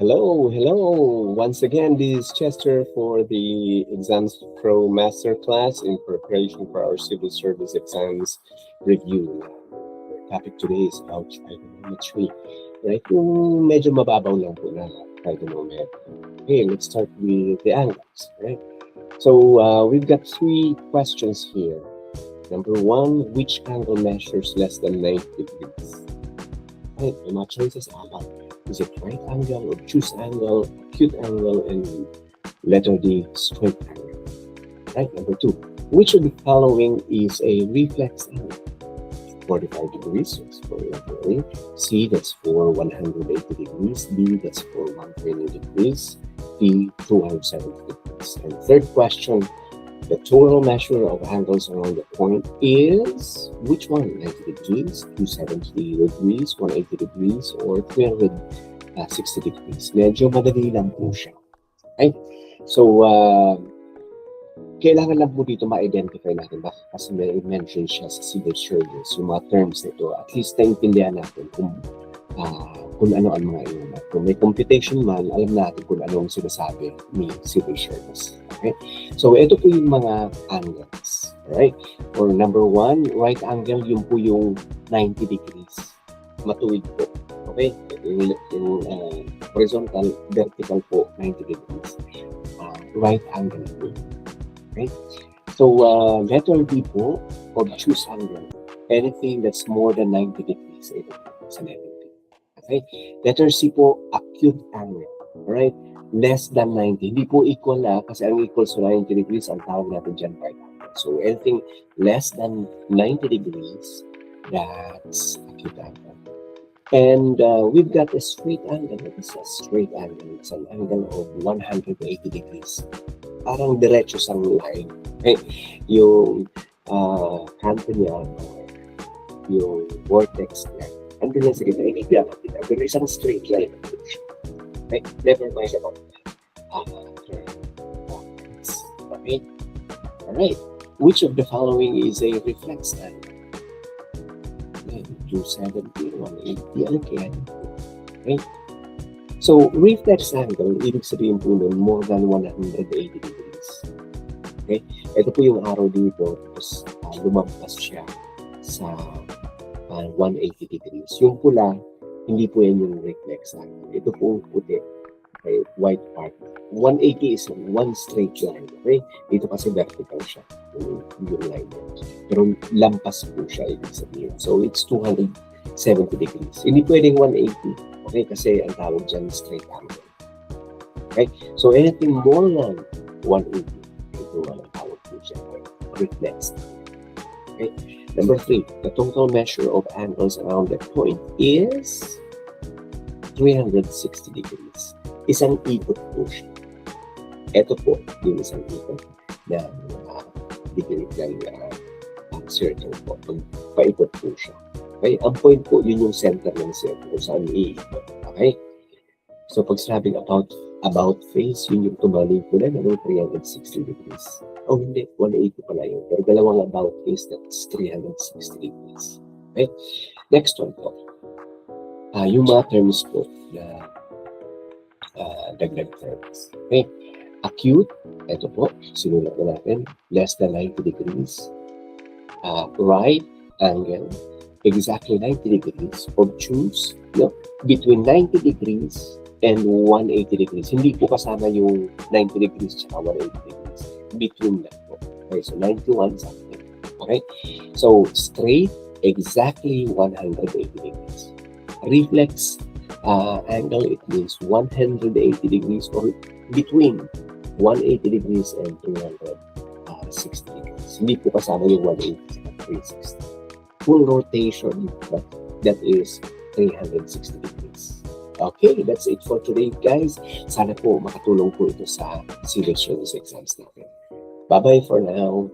Hello. Once again, this is Chester for the Exams Pro Masterclass in preparation for our civil service exams review. Our topic today is about trigonometry, right? Yung medyo mababaw lang po na trigonometry. Okay, let's start with the angles, right? So we've got three questions here. Number one, which angle measures less than 90 degrees? Right, may mga choices apat. Is it right angle, obtuse angle, acute angle, and letter D, straight angle? Right, number two, which of the following is a reflex angle? 45 degrees, that's for letter A. C, that's for 180 degrees. D, that's for 120 degrees. D, 270 degrees. And third question, the total measure of angles around the point is which one? 90 degrees, 270 degrees, 180 degrees, or 360 degrees. Medyo madali lang po siya. Okay? So, kailangan lang po dito ma-identify natin kasi may mention siya sa civil service, yung mga terms nito. At least naintindihan natin kung ano ang mga iyon. Kung may computation man, alam natin kung ano ang sinasabi ni civil service. Okay? So, ito po yung mga angles. Alright? For number one, right angle, yun po yung 90 degrees. Matuwid po. Okay? Yung horizontal, vertical po, 90 degrees. Right angle po. Okay? So, letter D po, obtuse angle. Anything that's more than 90 degrees, ito po sa letter D. Okay? Letter C po, acute angle. Alright? Less than 90. Hindi po equal kasi ang equals to 90 degrees, ang tawag natin dyan right angle. So, anything less than 90 degrees, that's acute angle. And we've got a straight angle. It's a straight angle. It's an angle of 180 degrees. Parang diretso sa line. Okay? Yung kanto niya, yung vortex niya, andun lang sa gitna, hindi dapat kita. Pero isang straight line. Okay? Never mind about vortex. Okay? Alright. Which of the following is a reflex angle? 270, 180, again. Okay? So, reflex angle, ibig sabihin po nun, more than 180 degrees. Okay? Ito po yung arrow dito, tapos lumampas siya sa 180 degrees. Yung pula, hindi po yan yung reflex angle. Ito po puti, okay, white part. 180 is one straight line. Okay? Dito kasi vertical siya, yung line. Pero lampas po siya, ibig sabihin. So, it's 270 degrees. Hindi pwedeng 180. Okay? Kasi ang tawag dyan straight angle. Okay? So, anything more than 180, ito ang tawag po siya. Reflex. Okay? Number 3, the total measure of angles around that point is 360 degrees. Isang ikot po siya. Ito po, yung isang ikot na degree ng circle po. Paikot po siya. Okay? Ang point po, yun yung center ng circle kung saan iikot. Okay? So, pag sinabing about face, yun yung tumaling po na 360 degrees. Oh, hindi. 180 pala yun. Pero dalawang about face, that's 360 degrees. Okay? Next one po. Yung mga terms po na dagdag terms. Okay? Acute, ito po, sinulat na natin, less than 90 degrees. Right angle, exactly 90 degrees. Obtuse, no? Between 90 degrees and 180 degrees. Hindi po kasama yung 90 degrees at 180 degrees. Between that po. Okay, so 91 something. Okay? So, straight, exactly 180 degrees. Reflex angle, it means 180 degrees or between 180 degrees and 360 degrees. Hindi po kasama yung 180 at 360. Full rotation, but that is 360 degrees. Okay, that's it for today, guys. Sana po makatulong po ito sa civil service exams natin. Bye-bye for now.